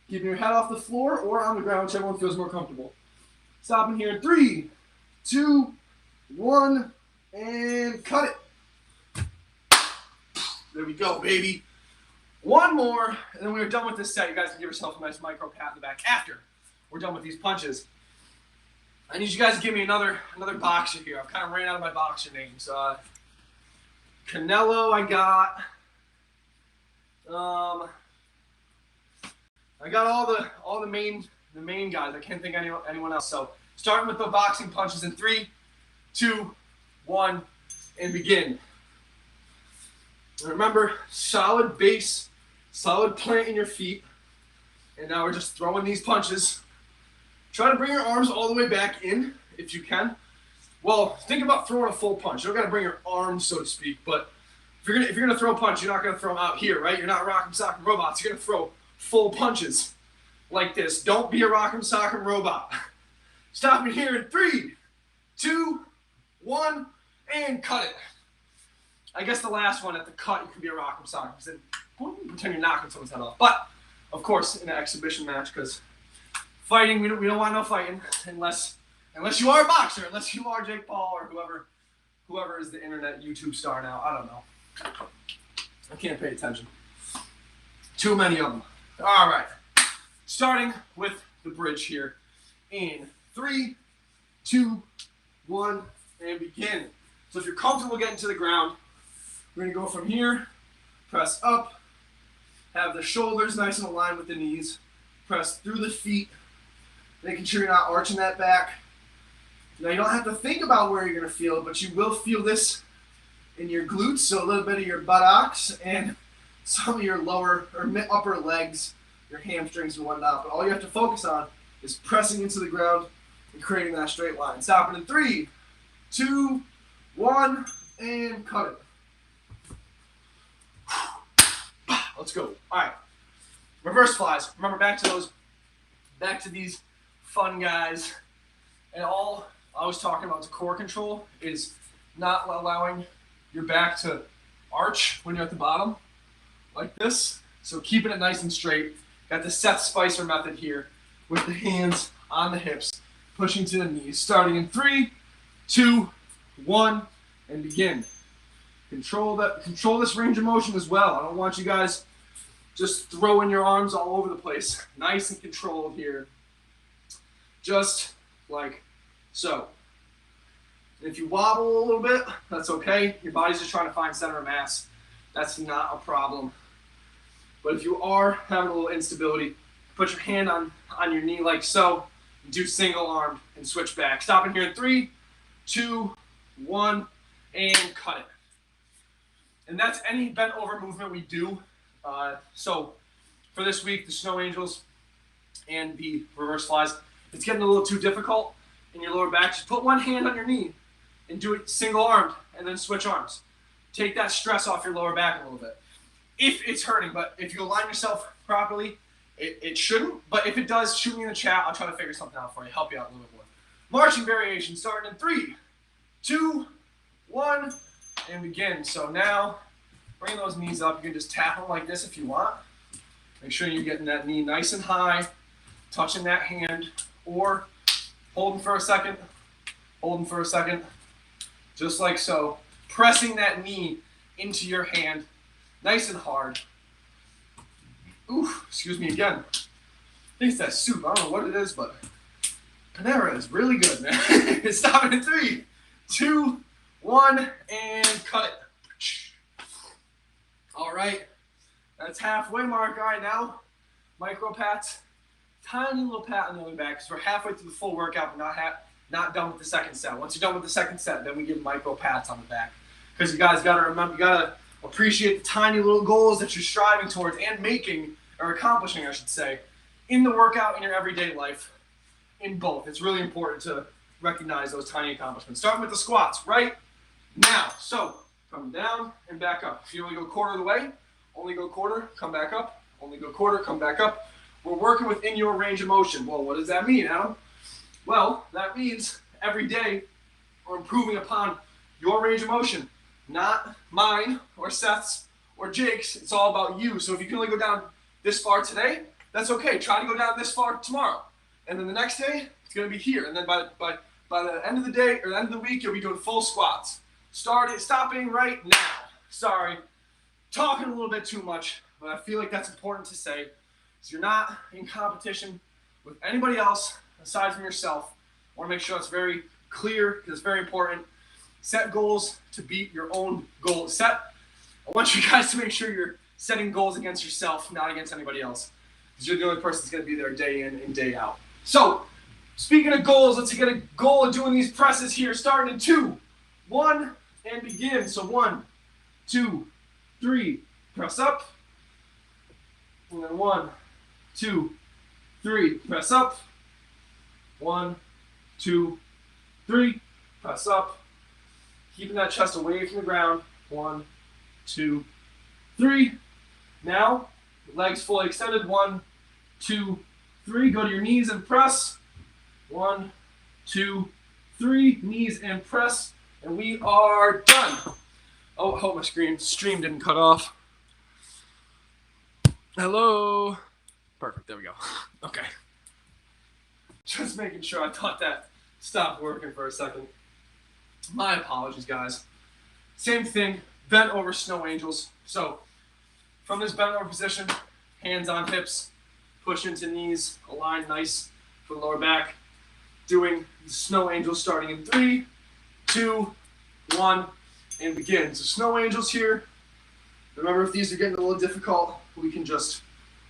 keeping your head off the floor or on the ground, whichever one feels more comfortable. Stopping here in 3, 2, 1, and cut it. There we go, baby. One more, and then we're done with this set. You guys can give yourself a nice micro pat in the back after we're done with these punches. I need you guys to give me another boxer here. I've kind of ran out of my boxer names. Canelo, I got all the main guys. I can't think of anyone else. So starting with the boxing punches in 3, 2, 1, and begin. And remember, solid base, solid plant in your feet. And now we're just throwing these punches. Try to bring your arms all the way back in if you can. Well, think about throwing a full punch. You don't got to bring your arms, so to speak, but if you're gonna throw a punch, you're not gonna throw them out here, right? You're not rock'em sock'em robots. You're gonna throw full punches like this. Don't be a rock'em sock'em robot. Stop it here in 3, 2, 1, and cut it. I guess the last one at the cut, you can be a rock'em sock'em, because then pretend you're knocking someone's head off. But of course, in an exhibition match, because fighting, we don't want no fighting unless you are a boxer, unless you are Jake Paul or whoever is the internet YouTube star now. I don't know. I can't pay attention. Too many of them. All right. Starting with the bridge here. In 3, 2, 1, and begin. So if you're comfortable getting to the ground, we're going to go from here, press up, have the shoulders nice and aligned with the knees, press through the feet, making sure you're not arching that back. Now you don't have to think about where you're going to feel it, but you will feel this in your glutes, so a little bit of your buttocks and some of your lower or upper legs, your hamstrings and whatnot. But all you have to focus on is pressing into the ground and creating that straight line. Stop it in 3, 2, 1, and cut it. Let's go. All right. Reverse flies. Remember, back to these fun guys. And all I was talking about to core control is not allowing your back to arch when you're at the bottom, like this. So keeping it nice and straight. Got the Seth Spicer method here with the hands on the hips, pushing to the knees. Starting in 3, 2, 1, and begin. Control this range of motion as well. I don't want you guys just throwing your arms all over the place. Nice and controlled here. Just like so. If you wobble a little bit, that's okay. Your body's just trying to find center of mass. That's not a problem. But if you are having a little instability, put your hand on your knee like so, and do single armed and switch back. Stopping here in 3, 2, 1, and cut it. And that's any bent over movement we do. So for this week, the snow angels and the reverse flies, it's getting a little too difficult in your lower back. Just put one hand on your knee and do it single armed and then switch arms. Take that stress off your lower back a little bit. If it's hurting, but if you align yourself properly, it shouldn't. But if it does, shoot me in the chat. I'll try to figure something out for you, help you out a little bit more. Marching variation starting in 3, 2, 1, and begin. So now, bring those knees up. You can just tap them like this if you want. Make sure you're getting that knee nice and high, touching that hand, or holding for a second, just like so. Pressing that knee into your hand, nice and hard. Ooh, excuse me again. I think it's that soup. I don't know what it is, but Panera is really good, man. Stop it in 3, 2, 1, and cut it. All right, that's halfway mark. All right, now micro pats, tiny little pat on the other back because we're halfway through the full workout, but not done with the second set. Once you're done with the second set, then we give micro pats on the back because you guys got to remember, you got to appreciate the tiny little goals that you're striving towards and making, or accomplishing, I should say, in the workout in your everyday life, in both. It's really important to recognize those tiny accomplishments. Starting with the squats right now. So come down and back up. If you only go quarter of the way, only go quarter, come back up, only go quarter, come back up. We're working within your range of motion. Well, what does that mean, Adam? Well, that means every day we're improving upon your range of motion. Not mine or Seth's or Jake's. It's all about you. So if you can only go down this far today, that's okay. Try to go down this far tomorrow. And then the next day, it's going to be here. And then by the end of the day or the end of the week, you'll be doing full squats. Stopping right now. Sorry. Talking a little bit too much, but I feel like that's important to say. So you're not in competition with anybody else aside from yourself. I want to make sure it's very clear because it's very important. Set goals to beat your own goal set. I want you guys to make sure you're setting goals against yourself, not against anybody else. Because you're the only person that's going to be there day in and day out. So, speaking of goals, let's get a goal of doing these presses here, starting in 2, 1, and begin. So 1, 2, 3, press up. And then 1, 2, 3, press up. 1, 2, 3, press up. Keeping that chest away from the ground. 1, 2, 3. Now, legs fully extended. 1, 2, 3. Go to your knees and press. 1, 2, 3. Knees and press. And we are done. Oh, I hope my stream didn't cut off. Hello. Perfect. There we go. Okay. Just making sure. I thought that stopped working for a second. My apologies, guys. Same thing. Bent over snow angels. So, from this bent over position, hands on hips, push into knees, align nice for the lower back. Doing the snow angels starting in 3, 2, 1, and begin. So snow angels here. Remember, if these are getting a little difficult, we can just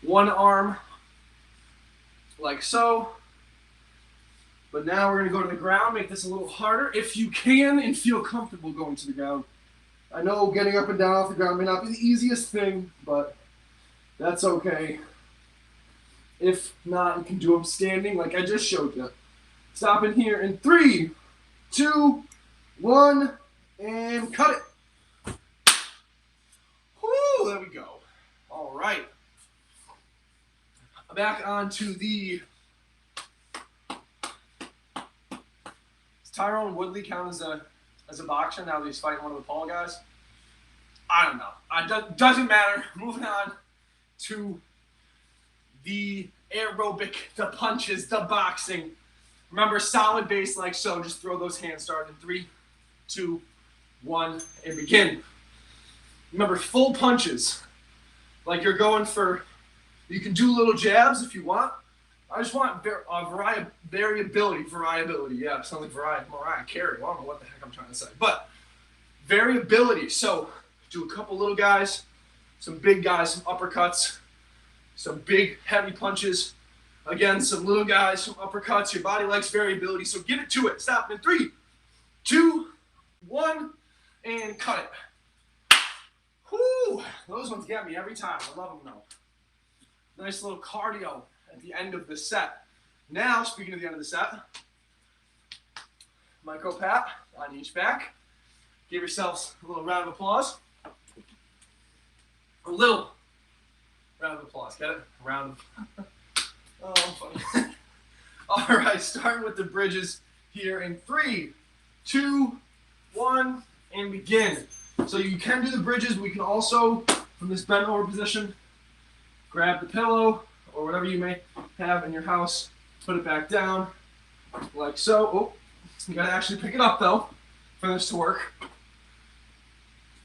one arm like so. But now we're going to go to the ground, make this a little harder. If you can and feel comfortable going to the ground. I know getting up and down off the ground may not be the easiest thing, but that's okay. If not, you can do them standing like I just showed you. Stop in here in 3, 2, 1, and cut it. Whoo, there we go. All right. Back onto the... Does Tyrone Woodley count as a boxer now that he's fighting one of the Paul guys? I don't know. Doesn't matter. Moving on to the aerobic, the punches, the boxing. Remember, solid base like so. Just throw those hands starting in 3, 2, 1, and begin. Remember, full punches. Like you're going for, you can do little jabs if you want. I just want variability. Yeah, it sounds like Mariah Carey. Well, I don't know what the heck I'm trying to say. But variability. So do a couple little guys, some big guys, some uppercuts, some big heavy punches. Again, some little guys, some uppercuts. Your body likes variability, so get it to it. Stop in 3, 2, 1, and cut it. Whoo! Those ones get me every time. I love them though. Nice little cardio at the end of the set. Now, speaking of the end of the set, micro pat on each back. Give yourselves a little round of applause. A little round of applause. Get it? Round of... Oh, I'm funny. All right, starting with the bridges here in 3, 2, 1, and begin. So you can do the bridges. We can also, from this bent over position, grab the pillow or whatever you may have in your house, put it back down like so. Oh, you gotta actually pick it up though for this to work.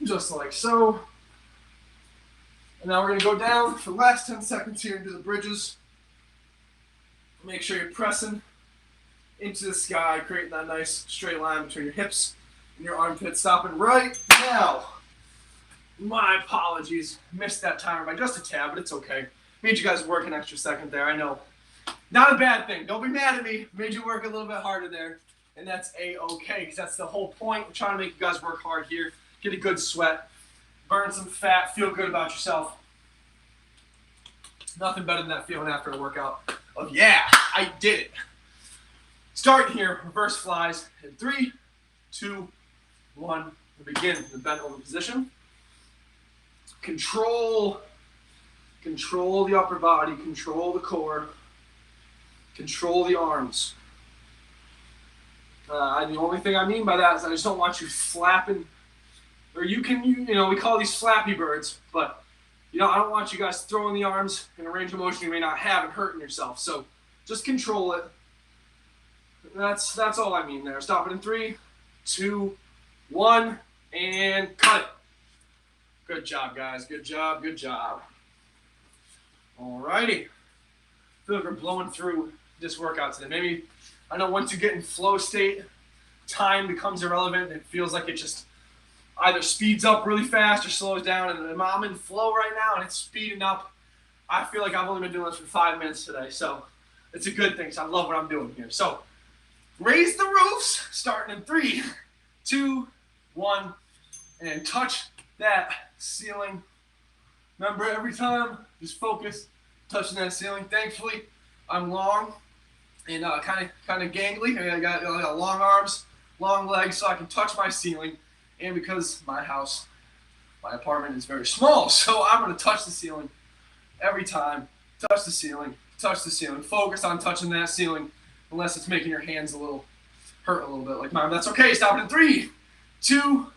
Just like so. And now we're gonna go down for the last 10 seconds here and do the bridges. Make sure you're pressing into the sky, creating that nice straight line between your hips and your armpits. Stopping right now. My apologies. Missed that timer by just a tad, but it's okay. Made you guys work an extra second there, I know. Not a bad thing. Don't be mad at me. Made you work a little bit harder there. And that's A-okay, because that's the whole point. We're trying to make you guys work hard here. Get a good sweat. Burn some fat. Feel good about yourself. Nothing better than that feeling after a workout. Oh yeah, I did it. Start here, reverse flies in 3, 2, 1, and begin the bent over position. Control the upper body, control the core, control the arms. The only thing I mean by that is I just don't want you flapping, or you know, we call these flappy birds, but I don't want you guys throwing the arms in a range of motion you may not have and hurting yourself. So just control it. That's all I mean there. Stop it in 3, 2, 1, and cut it. Good job, guys. Good job. Good job. Alrighty. I feel like we're blowing through this workout today. Maybe, I know once you get in flow state, time becomes irrelevant. It feels like it just either speeds up really fast or slows down. And I'm in flow right now, and it's speeding up. I feel like I've only been doing this for 5 minutes today, so it's a good thing. So I love what I'm doing here. So raise the roofs, starting in 3, 2, 1, and touch that ceiling. Remember, every time, just focus, touching that ceiling. Thankfully, I'm long and kind of gangly. I got long arms, long legs, so I can touch my ceiling. And because my apartment is very small, so I'm going to touch the ceiling every time. Touch the ceiling, touch the ceiling. Focus on touching that ceiling, unless it's making your hands hurt a little bit like mine. That's okay. Stop it in 3, 2,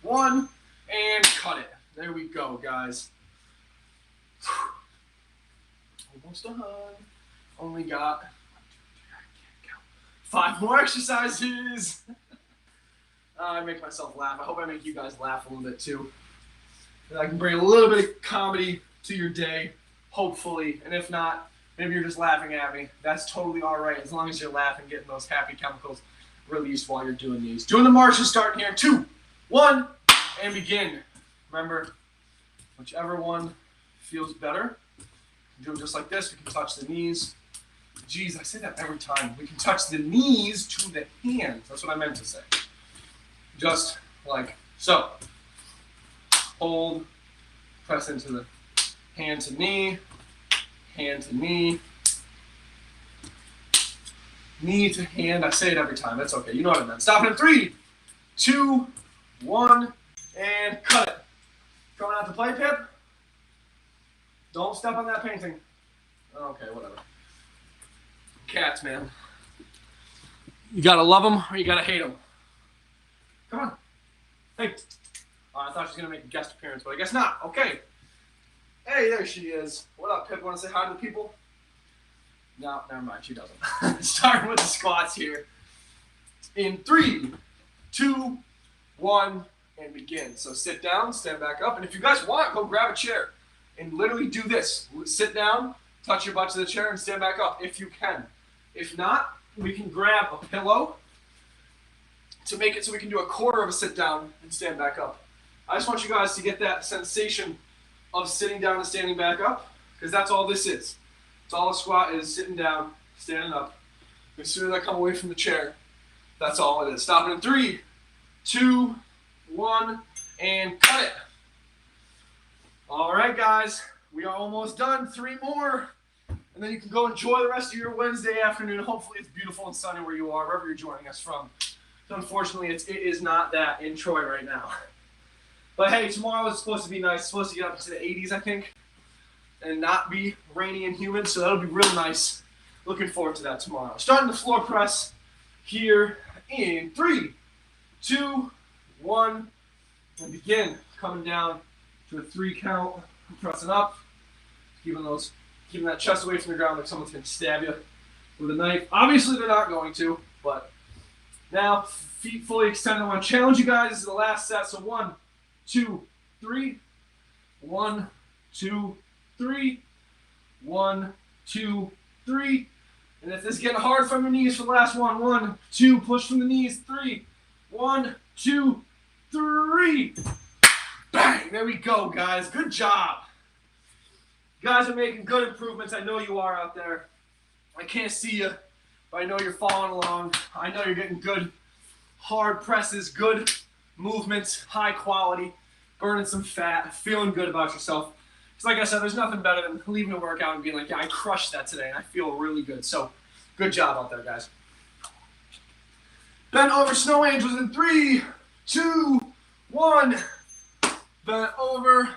1, and cut it. There we go, guys. Almost done. Only got 5 more exercises. I make myself laugh. I hope I make you guys laugh a little bit too. And I can bring a little bit of comedy to your day, hopefully. And if not, maybe you're just laughing at me. That's totally all right, as long as you're laughing, getting those happy chemicals released while you're doing these. Doing the marches starting here. 2, 1, and begin. Remember, whichever one feels better. Do it just like this. We can touch the knees. Geez, I say that every time. We can touch the knees to the hands. That's what I meant to say. Just like so. Hold, press into the hand to knee, knee to hand. I say it every time. That's okay. You know what I meant. Stop it in 3, 2, 1, and cut it. Going out the play pip. Don't step on that painting. Okay, whatever. Cats, man. You gotta love them or you gotta hate them. Come on. Hey. Oh, I thought she was gonna make a guest appearance, but I guess not. Okay. Hey, there she is. What up, Pip? Want to say hi to the people? No, never mind. She doesn't. Starting with the squats here. In 3, 2, 1, and begin. So sit down, stand back up, and if you guys want, go grab a chair and literally do this. Sit down, touch your butt to the chair, and stand back up if you can. If not, we can grab a pillow to make it so we can do a quarter of a sit down and stand back up. I just want you guys to get that sensation of sitting down and standing back up, because that's all this is. It's all a squat is, sitting down, standing up. As soon as I come away from the chair, that's all it is. Stop it in 3, 2, 1, and cut it. All right, guys, we are almost done. 3 more, and then you can go enjoy the rest of your Wednesday afternoon. Hopefully it's beautiful and sunny where you are, wherever you're joining us from. So unfortunately, it is not that in Troy right now. But hey, tomorrow is supposed to be nice. It's supposed to get up into the 80s, I think, and not be rainy and humid, so that'll be real nice. Looking forward to that tomorrow. Starting the floor press here in 3, 2, 1, and begin. Coming down to a 3 count, pressing up, keeping that chest away from the ground like someone's going to stab you with a knife. Obviously, they're not going to, but now feet fully extended. I want to challenge you guys. This is the last set, so 1, 2, 3, 1, 2, 3, 1, 2, 3. And if this is getting hard from your knees for the last one, 1, 2, push from the knees, 3, 1, 2, 3. Bang! There we go, guys. Good job. You guys are making good improvements. I know you are out there. I can't see you, but I know you're following along. I know you're getting good hard presses, good movements, high quality, burning some fat, feeling good about yourself. Because like I said, there's nothing better than leaving a workout and being like, yeah, I crushed that today, and I feel really good. So, good job out there, guys. Bent over snow angels in 3, 2, 1. Bent over.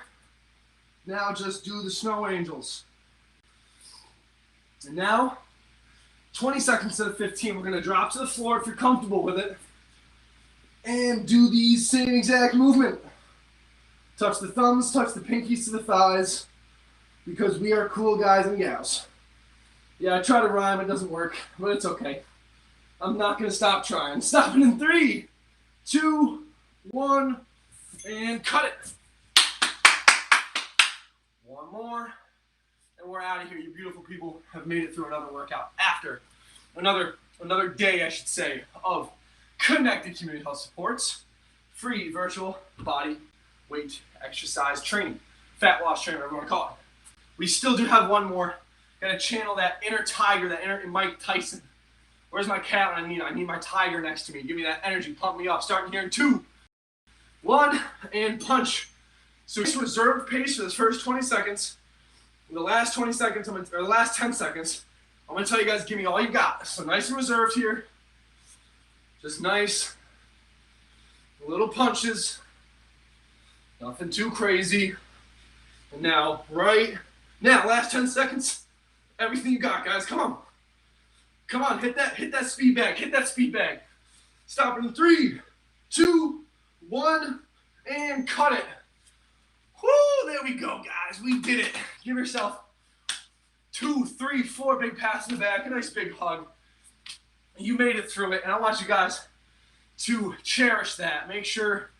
Now just do the snow angels. And now, 20 seconds instead of 15. We're going to drop to the floor if you're comfortable with it. And do the same exact movement. Touch the thumbs, touch the pinkies to the thighs, because we are cool guys and gals. Yeah, I try to rhyme, it doesn't work, but it's okay. I'm not going to stop trying. Stop it in 3, 2, 1, and cut it. One more, and we're out of here. You beautiful people have made it through another workout after another day, I should say, of Connected Community Health Supports, free virtual body weight exercise training, fat loss training, whatever you want to call it. We still do have one more. Gotta channel that inner tiger, that inner Mike Tyson. Where's my cat when I need it? I need my tiger next to me. Give me that energy, pump me up. Starting here in 2, 1, and punch. So it's reserved pace for this first 20 seconds. In the last 20 seconds, or the last 10 seconds, I'm gonna tell you guys, give me all you got. So nice and reserved here. Just nice little punches. Nothing too crazy. And now, right now, last 10 seconds, everything you got, guys. Come on. Come on, hit that speed bag. Hit that speed bag. Stop in 3, 2, 1, and cut it. Woo, there we go, guys. We did it. Give yourself 2, 3, 4 big pats in the back, a nice big hug. You made it through it, and I want you guys to cherish that. Make sure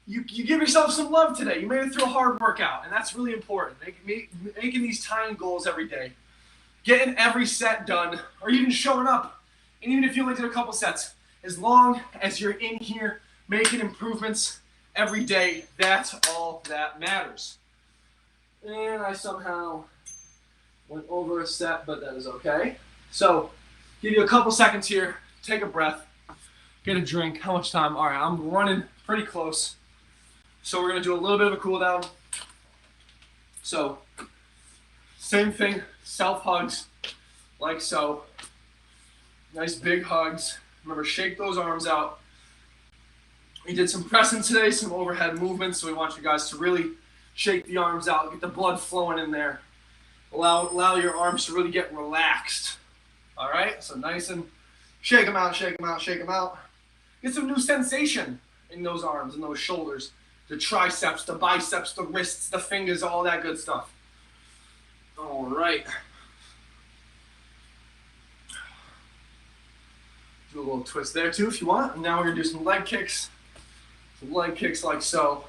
you give yourself some love today. You made it through a hard workout, and that's really important. Making these tiny goals every day. Getting every set done, or even showing up. And even if you only did a couple sets, as long as you're in here making improvements every day, that's all that matters. And I somehow went over a set, but that is okay. So, give you a couple seconds here, take a breath, get a drink. How much time? All right, I'm running pretty close. So we're gonna do a little bit of a cool down. So, same thing, self hugs, like so. Nice big hugs. Remember, shake those arms out. We did some pressing today, some overhead movements, so we want you guys to really shake the arms out, get the blood flowing in there. Allow your arms to really get relaxed. All right, so nice and shake them out, shake them out, shake them out. Get some new sensation in those arms and those shoulders, the triceps, the biceps, the wrists, the fingers, all that good stuff. All right. Do a little twist there too if you want. And now we're gonna do some leg kicks. Some leg kicks like so.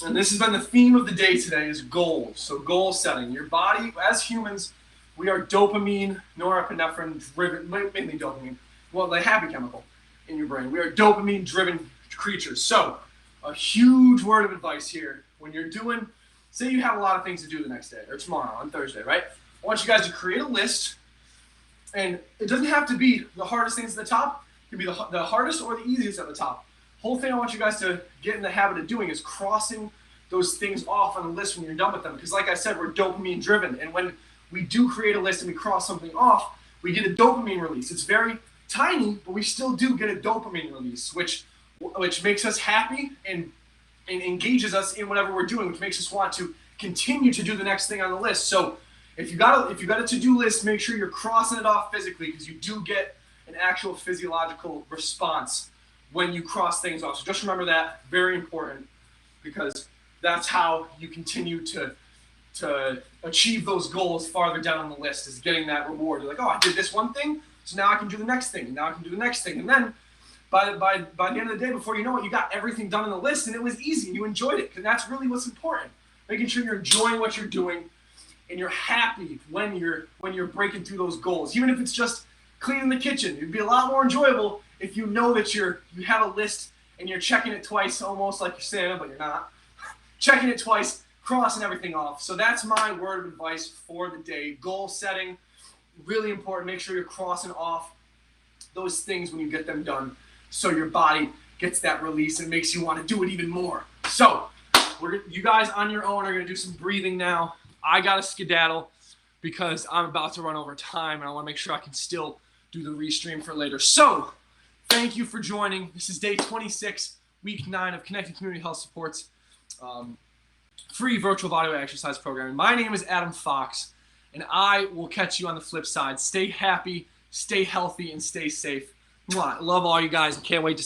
And this has been the theme of the day today is goals. So goal setting. Your body, as humans, we are dopamine, norepinephrine driven, mainly dopamine. Well, the happy chemical in your brain. We are dopamine driven creatures. So a huge word of advice here. When you're doing, say you have a lot of things to do the next day or tomorrow on Thursday, right? I want you guys to create a list. And it doesn't have to be the hardest things at the top. It can be the hardest or the easiest at the top. Whole thing I want you guys to get in the habit of doing is crossing those things off on the list when you're done with them. Because like I said, we're dopamine driven. And when we do create a list and we cross something off, we get a dopamine release. It's very tiny, but we still do get a dopamine release, which makes us happy and engages us in whatever we're doing, which makes us want to continue to do the next thing on the list. So if you got a to-do list, make sure you're crossing it off physically because you do get an actual physiological response when you cross things off. So just remember that, very important, because that's how you continue to achieve those goals farther down on the list, is getting that reward. You're like, oh, I did this one thing, so now I can do the next thing, and now I can do the next thing. And then by the end of the day, before you know it, you got everything done on the list, and it was easy, and you enjoyed it, because that's really what's important. Making sure you're enjoying what you're doing, and you're happy when you're breaking through those goals. Even if it's just cleaning the kitchen, it'd be a lot more enjoyable if you know that you have a list and you're checking it twice, almost like you're Santa, but you're not. Checking it twice, crossing everything off. So that's my word of advice for the day. Goal setting, really important. Make sure you're crossing off those things when you get them done, so your body gets that release and makes you want to do it even more. So you guys on your own are going to do some breathing now. I got to skedaddle because I'm about to run over time and I want to make sure I can still do the restream for later. So thank you for joining. This is day 26, week 9 of Connected Community Health Supports free virtual bodyweight exercise program. My name is Adam Fox, and I will catch you on the flip side. Stay happy, stay healthy, and stay safe. Mwah. Love all you guys. I can't wait to